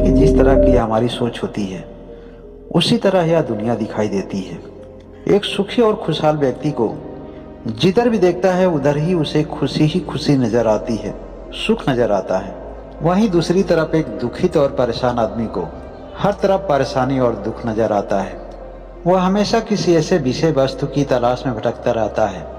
हैं कि जिस तरह की हमारी सोच होती है उसी तरह यह दुनिया दिखाई देती है। एक सुखी और खुशहाल व्यक्ति को जिधर भी देखता है उधर ही उसे खुशी ही खुशी नजर आती है, सुख नजर आता है। वहीं दूसरी तरफ एक दुखित और परेशान आदमी को हर तरफ परेशानी और दुख नजर आता है। वह हमेशा किसी ऐसे विषय वस्तु की तलाश में भटकता रहता है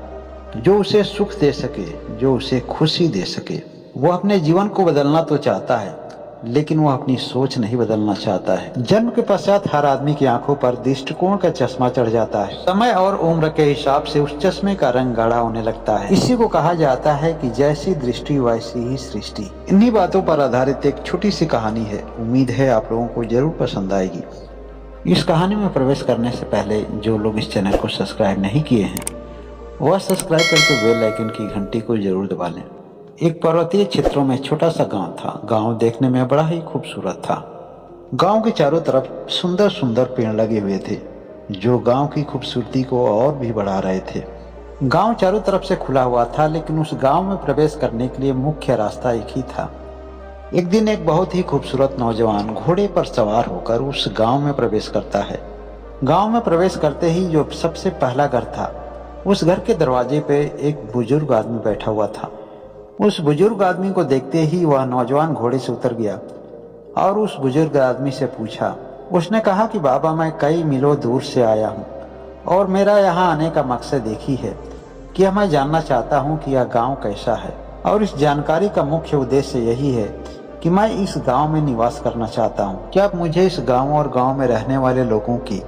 जो उसे सुख दे सके, जो उसे खुशी दे सके। वह अपने जीवन को बदलना तो चाहता है लेकिन वह अपनी सोच नहीं बदलना चाहता है। जन्म के पश्चात हर आदमी की आंखों पर दृष्टिकोण का चश्मा चढ़ जाता है। समय और उम्र के हिसाब से उस चश्मे का रंग गाढ़ा होने लगता है। इसी को कहा जाता है कि जैसी दृष्टि वैसी ही सृष्टि। इन्हीं बातों पर आधारित एक छोटी सी कहानी है। उम्मीद है आप लोगों को जरूर पसंद आएगी। इस कहानी में प्रवेश करने से पहले जो लोग इस चैनल को सब्सक्राइब नहीं किए हैं वह सब्सक्राइब करके बेल आइकन की घंटी को जरूर दबा लें। एक पर्वतीय क्षेत्रों में छोटा सा गांव था। गांव देखने में बड़ा ही खूबसूरत था। गांव के चारों तरफ सुंदर सुंदर पेड़ लगे हुए थे जो गांव की खूबसूरती को और भी बढ़ा रहे थे। गांव चारों तरफ से खुला हुआ था लेकिन उस गांव में प्रवेश करने के लिए मुख्य रास्ता एक ही था। एक दिन एक बहुत ही खूबसूरत नौजवान घोड़े पर सवार होकर उस गांव में प्रवेश करता है। गांव में प्रवेश करते ही जो सबसे पहला घर था उस घर के दरवाजे पे एक बुजुर्ग आदमी बैठा हुआ था। उस बुजुर्ग आदमी को देखते ही वह नौजवान घोड़े से उतर गया और उस बुजुर्ग आदमी से पूछा। उसने कहा कि बाबा, मैं कई मीलों दूर से आया हूँ और मेरा यहाँ आने का मकसद एक ही है कि मैं जानना चाहता हूँ कि यह गांव कैसा है, और इस जानकारी का मुख्य उद्देश्य यही है कि मैं इस गांव में निवास करना चाहता हूँ। क्या आप मुझे इस गांव और गांव में रहने वाले लोगों की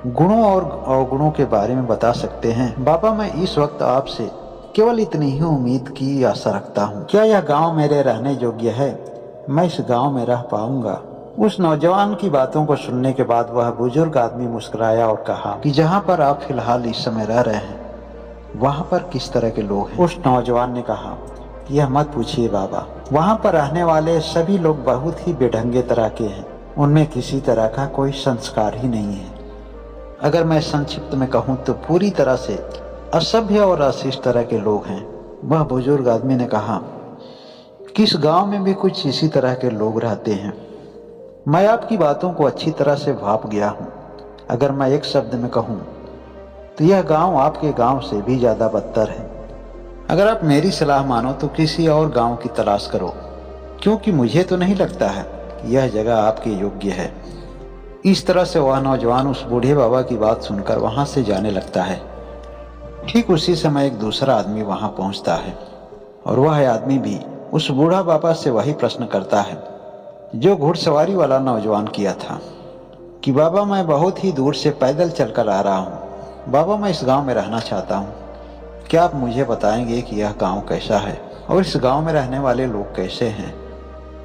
गुणों और अवगुणों के बारे में बता सकते हैं? बाबा, मैं इस वक्त आपसे केवल इतनी ही उम्मीद की आशा रखता हूँ। क्या यह गांव मेरे रहने योग्य है? मैं इस गांव में रह पाऊंगा? उस नौजवान की बातों को सुनने के बाद वह बुजुर्ग आदमी मुस्कुराया और कहा कि जहाँ पर आप फिलहाल इस समय रह रहे हैं वहाँ पर किस तरह के लोग हैं? उस नौजवान ने कहा, यह मत पूछिए बाबा, वहाँ पर रहने वाले सभी लोग बहुत ही बेढंगे तरह के हैं। उनमें किसी तरह का कोई संस्कार ही नहीं है। अगर मैं संक्षिप्त में कहूँ तो पूरी तरह से असभ्य और अशिष्ट तरह के लोग हैं। वह बुजुर्ग आदमी ने कहा कि इस गांव में भी कुछ इसी तरह के लोग रहते हैं। मैं आपकी बातों को अच्छी तरह से भाप गया हूँ। अगर मैं एक शब्द में कहूँ तो यह गांव आपके गांव से भी ज़्यादा बदतर है। अगर आप मेरी सलाह मानो तो किसी और गांव की तलाश करो, क्योंकि मुझे तो नहीं लगता है कि यह जगह आपके योग्य है। इस तरह से वह नौजवान उस बूढ़े बाबा की बात सुनकर वहाँ से जाने लगता है। ठीक उसी समय एक दूसरा आदमी वहां पहुंचता है और वह आदमी भी उस बूढ़ा बाबा से वही प्रश्न करता है जो घुड़सवारी वाला नौजवान किया था कि बाबा, मैं बहुत ही दूर से पैदल चलकर आ रहा हूं। बाबा, मैं इस गांव में रहना चाहता हूं। क्या आप मुझे बताएंगे कि यह गांव कैसा है और इस गांव में रहने वाले लोग कैसे हैं?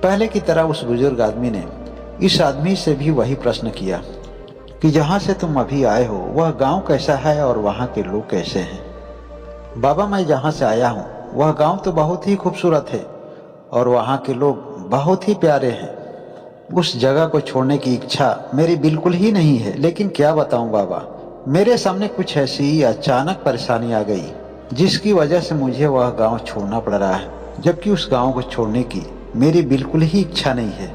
पहले की तरह उस बुजुर्ग आदमी ने इस आदमी से भी वही प्रश्न किया कि जहाँ से तुम अभी आए हो वह गांव कैसा है और वहाँ के लोग कैसे हैं? बाबा, मैं जहाँ से आया हूँ वह गांव तो बहुत ही खूबसूरत है और वहाँ के लोग बहुत ही प्यारे हैं। उस जगह को छोड़ने की इच्छा मेरी बिल्कुल ही नहीं है। लेकिन क्या बताऊँ बाबा, मेरे सामने कुछ ऐसी अचानक परेशानी आ गई जिसकी वजह से मुझे वह गाँव छोड़ना पड़ रहा है, जबकि उस गाँव को छोड़ने की मेरी बिल्कुल ही इच्छा नहीं है।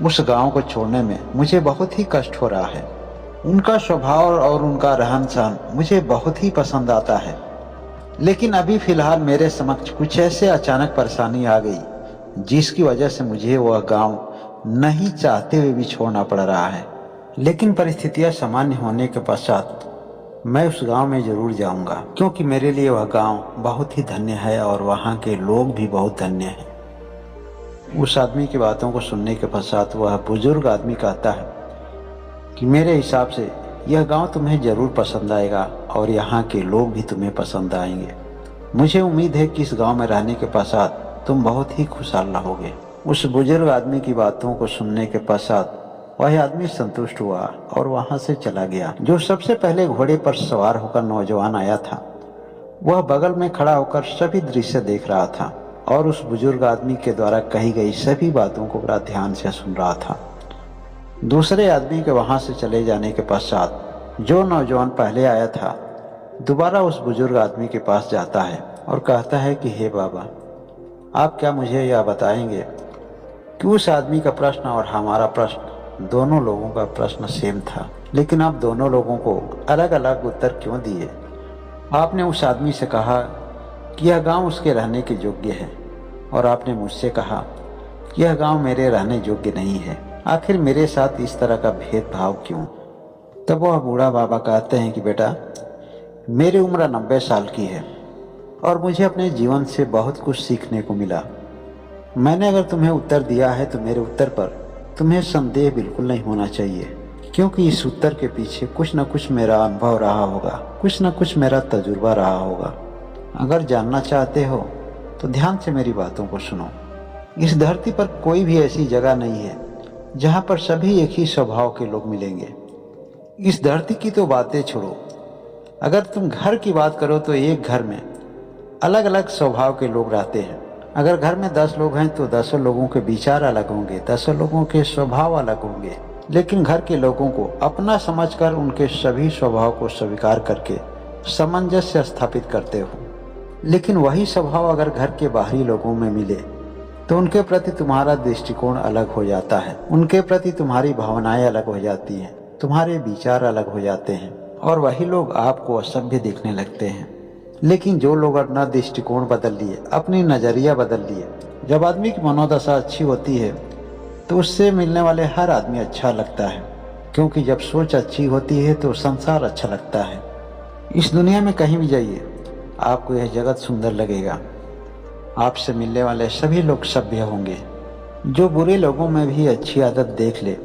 उस गाँव को छोड़ने में मुझे बहुत ही कष्ट हो रहा है। उनका स्वभाव और उनका रहन सहन मुझे बहुत ही पसंद आता है, लेकिन अभी फिलहाल मेरे समक्ष कुछ ऐसे अचानक परेशानी आ गई जिसकी वजह से मुझे वह गांव नहीं चाहते हुए भी छोड़ना पड़ रहा है। लेकिन परिस्थितियां सामान्य होने के पश्चात मैं उस गांव में जरूर जाऊंगा, क्योंकि मेरे लिए वह गांव बहुत ही धन्य है और वहां के लोग भी बहुत धन्य हैं। उस आदमी की बातों को सुनने के पश्चात वह बुजुर्ग आदमी कहता है कि मेरे हिसाब से यह गांव तुम्हें जरूर पसंद आएगा और यहाँ के लोग भी तुम्हें पसंद आएंगे। मुझे उम्मीद है कि इस गांव में रहने के पश्चात तुम बहुत ही खुशहाल रहोगे। उस बुजुर्ग आदमी की बातों को सुनने के पश्चात वह आदमी संतुष्ट हुआ और वहां से चला गया। जो सबसे पहले घोड़े पर सवार होकर नौजवान आया था वह बगल में खड़ा होकर सभी दृश्य देख रहा था और उस बुजुर्ग आदमी के द्वारा कही गई सभी बातों को बड़ा ध्यान से सुन रहा था। दूसरे आदमी के वहां से चले जाने के पश्चात जो नौजवान पहले आया था दोबारा उस बुजुर्ग आदमी के पास जाता है और कहता है कि हे बाबा, आप क्या मुझे यह बताएंगे कि उस आदमी का प्रश्न और हमारा प्रश्न, दोनों लोगों का प्रश्न सेम था, लेकिन आप दोनों लोगों को अलग अलग उत्तर क्यों दिए? आपने उस आदमी से कहा कि यह गांव उसके रहने के योग्य है, और आपने मुझसे कहा कि यह गांव मेरे रहने योग्य नहीं है। आखिर मेरे साथ इस तरह का भेदभाव क्यों? तब वह बूढ़ा बाबा कहते हैं कि बेटा, मेरी उम्र 90 साल की है और मुझे अपने जीवन से बहुत कुछ सीखने को मिला। मैंने अगर तुम्हें उत्तर दिया है तो मेरे उत्तर पर तुम्हें संदेह बिल्कुल नहीं होना चाहिए, क्योंकि इस उत्तर के पीछे कुछ न कुछ मेरा अनुभव रहा होगा, कुछ न कुछ मेरा तजुर्बा रहा होगा। अगर जानना चाहते हो तो ध्यान से मेरी बातों को सुनो। इस धरती पर कोई भी ऐसी जगह नहीं है जहाँ पर सभी एक ही स्वभाव के लोग मिलेंगे। इस धरती की तो बातें छोड़ो, अगर तुम घर की बात करो तो एक घर में अलग अलग स्वभाव के लोग रहते हैं। अगर घर में 10 लोग हैं तो 10 लोगों के विचार अलग होंगे, 10 लोगों के स्वभाव अलग होंगे, लेकिन घर के लोगों को अपना समझकर उनके सभी स्वभाव को स्वीकार करके सामंजस्य स्थापित करते हो। लेकिन वही स्वभाव अगर घर के बाहरी लोगों में मिले तो उनके प्रति तुम्हारा दृष्टिकोण अलग हो जाता है, उनके प्रति तुम्हारी भावनाएं अलग हो जाती हैं, तुम्हारे विचार अलग हो जाते हैं, और वही लोग आपको असभ्य दिखने लगते हैं। लेकिन जो लोग अपना दृष्टिकोण बदल लिए, अपनी नज़रिया बदल लिए, जब आदमी की मनोदशा अच्छी होती है तो उससे मिलने वाले हर आदमी अच्छा लगता है, क्योंकि जब सोच अच्छी होती है तो संसार अच्छा लगता है। इस दुनिया में कहीं भी जाइए आपको यह जगत सुंदर लगेगा। आपसे मिलने वाले सभी लोग सभ्य होंगे। जो बुरे लोगों में भी अच्छी आदत देख ले,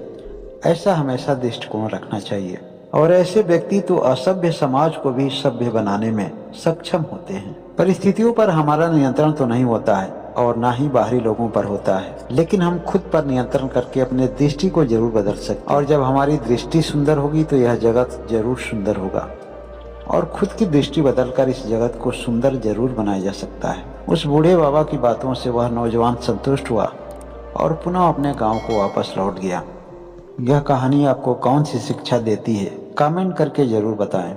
ऐसा हमेशा दृष्टिकोण रखना चाहिए, और ऐसे व्यक्ति तो असभ्य समाज को भी सभ्य बनाने में सक्षम होते हैं। परिस्थितियों पर हमारा नियंत्रण तो नहीं होता है और ना ही बाहरी लोगों पर होता है, लेकिन हम खुद पर नियंत्रण करके अपने दृष्टि को जरूर बदल सकते हैं। और जब हमारी दृष्टि सुंदर होगी तो यह जगत जरूर सुंदर होगा, और खुद की दृष्टि बदलकर इस जगत को सुंदर जरूर बनाया जा सकता है। उस बूढ़े बाबा की बातों से वह नौजवान संतुष्ट हुआ और पुनः अपने गाँव को वापस लौट गया। यह कहानी आपको कौन सी शिक्षा देती है, कमेंट करके जरूर बताएं।